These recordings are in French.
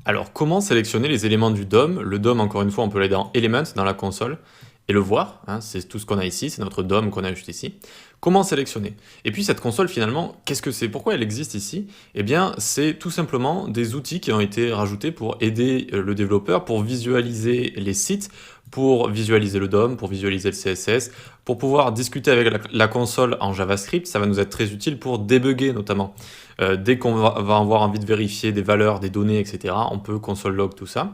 Alors, comment sélectionner les éléments du DOM? Le DOM, encore une fois, on peut aller dans Elements, dans la console, et le voir, hein, c'est tout ce qu'on a ici, c'est notre DOM qu'on a juste ici. Comment sélectionner? Et puis cette console, finalement, qu'est-ce que c'est? Pourquoi elle existe ici? Eh bien, c'est tout simplement des outils qui ont été rajoutés pour aider le développeur, pour visualiser les sites, pour visualiser le DOM, pour visualiser le CSS, pour pouvoir discuter avec la console en JavaScript. Ça va nous être très utile pour débugger notamment. Dès qu'on va avoir envie de vérifier des valeurs, des données, etc., on peut console log tout ça.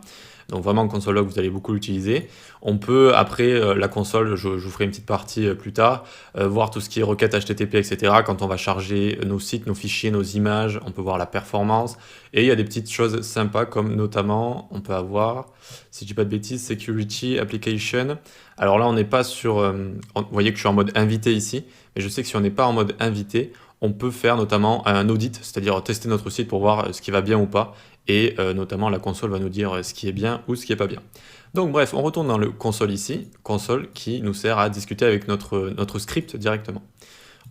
Donc vraiment, console log, vous allez beaucoup l'utiliser. On peut, après la console, je vous ferai une petite partie plus tard, voir tout ce qui est requête HTTP, etc. Quand on va charger nos sites, nos fichiers, nos images, on peut voir la performance. Et il y a des petites choses sympas, comme notamment, on peut avoir, si je dis pas de bêtises, Security Application. Alors là, on n'est pas sur... vous voyez que je suis en mode invité ici, mais je sais que si on n'est pas en mode invité, on peut faire notamment un audit, c'est-à-dire tester notre site pour voir ce qui va bien ou pas, et notamment la console va nous dire ce qui est bien ou ce qui est pas bien. Donc bref, on retourne dans le console ici, console qui nous sert à discuter avec notre script directement.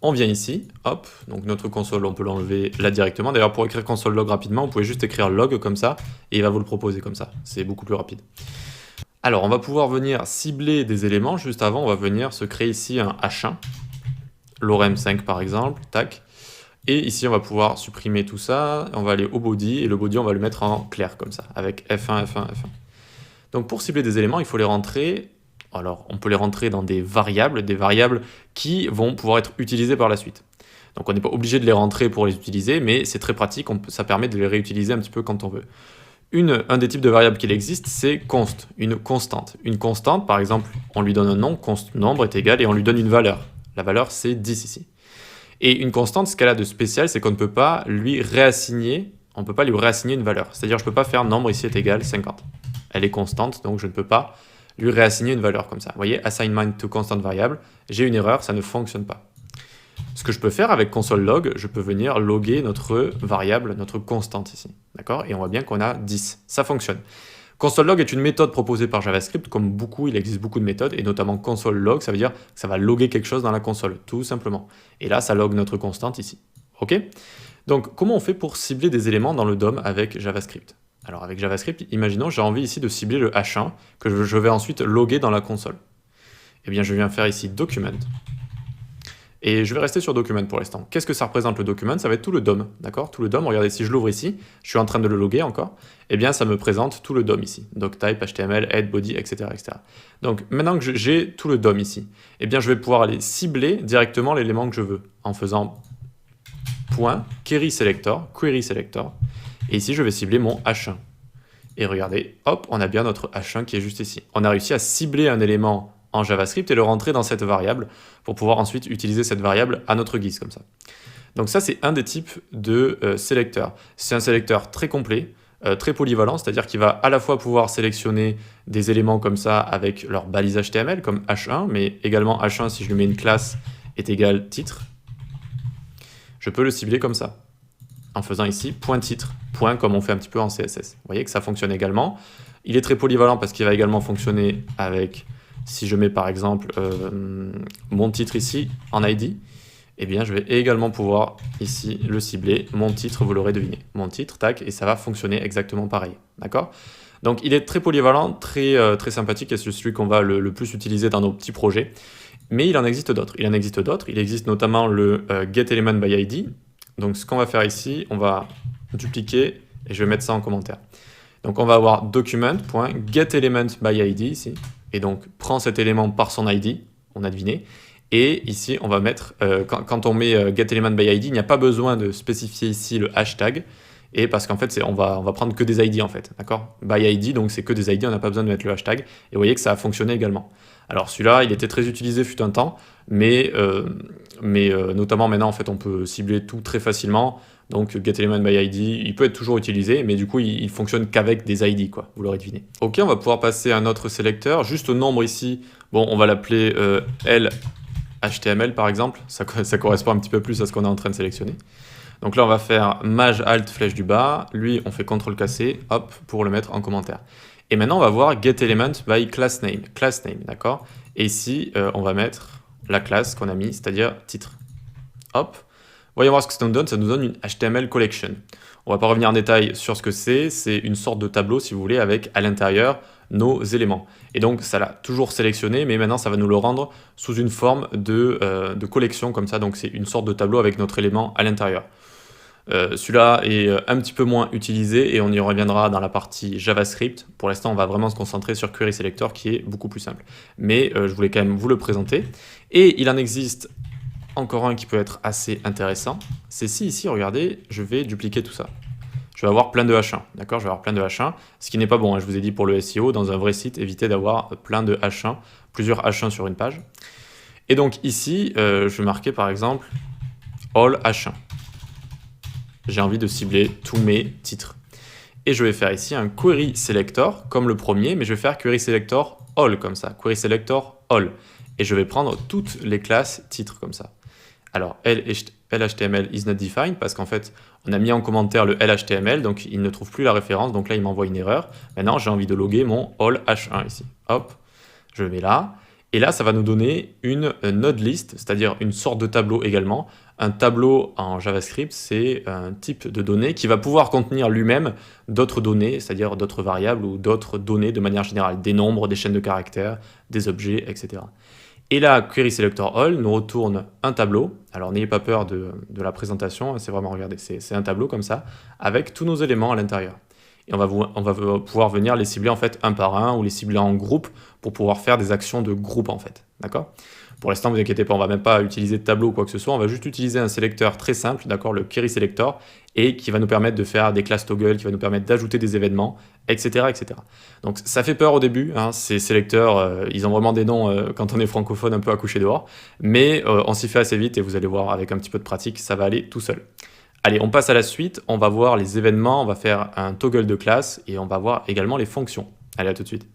On vient ici, hop, donc notre console, on peut l'enlever là directement. D'ailleurs, pour écrire console log rapidement, vous pouvez juste écrire log comme ça, et il va vous le proposer comme ça. C'est beaucoup plus rapide. Alors, on va pouvoir venir cibler des éléments. Juste avant, on va venir se créer ici un H1, lorem 5 par exemple, tac. Et ici, on va pouvoir supprimer tout ça, on va aller au body, et le body, on va le mettre en clair, comme ça, avec F1, F1, F1. Donc pour cibler des éléments, il faut les rentrer, alors on peut les rentrer dans des variables qui vont pouvoir être utilisées par la suite. Donc on n'est pas obligé de les rentrer pour les utiliser, mais c'est très pratique, ça permet de les réutiliser un petit peu quand on veut. Un des types de variables qu'il existe, c'est const, une constante. Une constante, par exemple, on lui donne un nom, const nombre est égal, et on lui donne une valeur. La valeur, c'est 10 ici. Et une constante, ce qu'elle a de spécial, c'est qu'on ne peut pas lui réassigner, une valeur. C'est-à-dire, je ne peux pas faire nombre ici est égal 50. Elle est constante, donc je ne peux pas lui réassigner une valeur comme ça. Vous voyez, assignment to constant variable, j'ai une erreur, ça ne fonctionne pas. Ce que je peux faire avec console log, je peux venir loguer notre variable, notre constante ici. D'accord? Et on voit bien qu'on a 10. Ça fonctionne. Console log est une méthode proposée par JavaScript, comme beaucoup, il existe beaucoup de méthodes, et notamment console log, ça veut dire que ça va loguer quelque chose dans la console, tout simplement. Et là, ça log notre constante ici. OK? Donc, comment on fait pour cibler des éléments dans le DOM avec JavaScript? Alors, avec JavaScript, imaginons, j'ai envie ici de cibler le H1, que je vais ensuite loguer dans la console. Eh bien, je viens faire ici Document. Et je vais rester sur Document pour l'instant. Qu'est-ce que ça représente le document? Ça va être tout le DOM, d'accord? Tout le DOM, regardez, si je l'ouvre ici, je suis en train de le loguer encore, eh bien ça me présente tout le DOM ici. Doctype, HTML, head, body, etc., etc. Donc maintenant que j'ai tout le DOM ici, eh bien je vais pouvoir aller cibler directement l'élément que je veux, en faisant point, query selector, et ici je vais cibler mon H1. Et regardez, hop, on a bien notre H1 qui est juste ici. On a réussi à cibler un élément en JavaScript et le rentrer dans cette variable pour pouvoir ensuite utiliser cette variable à notre guise comme ça. Donc ça, c'est un des types de sélecteur. C'est un sélecteur très complet, très polyvalent, c'est-à-dire qu'il va à la fois pouvoir sélectionner des éléments comme ça avec leur balise HTML comme H1, mais également H1, si je lui mets une classe, est égal titre. Je peux le cibler comme ça, en faisant ici point titre, point comme on fait un petit peu en CSS. Vous voyez que ça fonctionne également. Il est très polyvalent parce qu'il va également fonctionner avec... Si je mets par exemple mon titre ici en ID, eh bien je vais également pouvoir ici le cibler. Mon titre, vous l'aurez deviné. Mon titre, tac, et ça va fonctionner exactement pareil. D'accord? Donc il est très polyvalent, très sympathique, et c'est celui qu'on va le plus utiliser dans nos petits projets. Mais il en existe d'autres. Il existe notamment le getElementById. Donc ce qu'on va faire ici, on va dupliquer, et je vais mettre ça en commentaire. Donc on va avoir document.getElementById ici. Et donc, prend cet élément par son ID, on a deviné. Et ici, on va mettre, quand on met getElementById, il n'y a pas besoin de spécifier ici le hashtag. Et parce qu'en fait, on va prendre que des ID en fait, d'accord? ById, donc c'est que des ID, on n'a pas besoin de mettre le hashtag. Et vous voyez que ça a fonctionné également. Alors celui-là, il était très utilisé fut un temps, mais notamment maintenant, en fait, on peut cibler tout très facilement. Donc getElementById, il peut être toujours utilisé, mais du coup, il fonctionne qu'avec des ID, quoi, vous l'aurez deviné. Ok, on va pouvoir passer à un autre sélecteur. Juste au nombre ici, bon, on va l'appeler LHTML par exemple. Ça correspond un petit peu plus à ce qu'on est en train de sélectionner. Donc là, on va faire maj alt flèche du bas. Lui, on fait CTRL-C, hop, pour le mettre en commentaire. Et maintenant, on va voir getElementByClassName, d'accord? Et ici, on va mettre la classe qu'on a mis, c'est-à-dire titre. Hop. Voyons voir ce que ça nous donne. Ça nous donne une HTML collection. On va pas revenir en détail sur ce que c'est une sorte de tableau si vous voulez avec à l'intérieur nos éléments. Et donc ça l'a toujours sélectionné, mais maintenant ça va nous le rendre sous une forme de collection comme ça, donc c'est une sorte de tableau avec notre élément à l'intérieur. Celui-là est un petit peu moins utilisé et on y reviendra dans la partie JavaScript. Pour l'instant, on va vraiment se concentrer sur Query Selector qui est beaucoup plus simple. Mais je voulais quand même vous le présenter. Et il en existe encore un qui peut être assez intéressant. C'est si ici, regardez, je vais dupliquer tout ça. Je vais avoir plein de H1, d'accord? Je vais avoir plein de H1, ce qui n'est pas bon, hein. Je vous ai dit pour le SEO, dans un vrai site, évitez d'avoir plein de H1, plusieurs H1 sur une page. Et donc ici, je vais marquer par exemple all H1. J'ai envie de cibler tous mes titres. Et je vais faire ici un query selector, comme le premier, mais je vais faire query selector all, comme ça. Query selector all. Et je vais prendre toutes les classes titres, comme ça. Alors, LHTML is not defined, parce qu'en fait, on a mis en commentaire le LHTML, donc il ne trouve plus la référence, donc là, il m'envoie une erreur. Maintenant, j'ai envie de loguer mon all H1 ici. Hop, je le mets là. Et là, ça va nous donner une node list, c'est-à-dire une sorte de tableau également. Un tableau en JavaScript, c'est un type de données qui va pouvoir contenir lui-même d'autres données, c'est-à-dire d'autres variables ou d'autres données de manière générale, des nombres, des chaînes de caractères, des objets, etc. Et là, Query Selector All nous retourne un tableau. Alors n'ayez pas peur de la présentation, c'est vraiment, regardez, c'est un tableau comme ça, avec tous nos éléments à l'intérieur. Et on va pouvoir venir les cibler en fait un par un ou les cibler en groupe pour pouvoir faire des actions de groupe en fait. D'accord? Pour l'instant, vous inquiétez pas, on va même pas utiliser de tableau ou quoi que ce soit, on va juste utiliser un sélecteur très simple, d'accord, le Query Selector, et qui va nous permettre de faire des classes toggle, qui va nous permettre d'ajouter des événements, etc., etc. Donc ça fait peur au début, hein, ces sélecteurs, ils ont vraiment des noms, quand on est francophone, un peu à coucher dehors, mais on s'y fait assez vite et vous allez voir, avec un petit peu de pratique, ça va aller tout seul. Allez, on passe à la suite, on va voir les événements, on va faire un toggle de classe et on va voir également les fonctions. Allez, à tout de suite.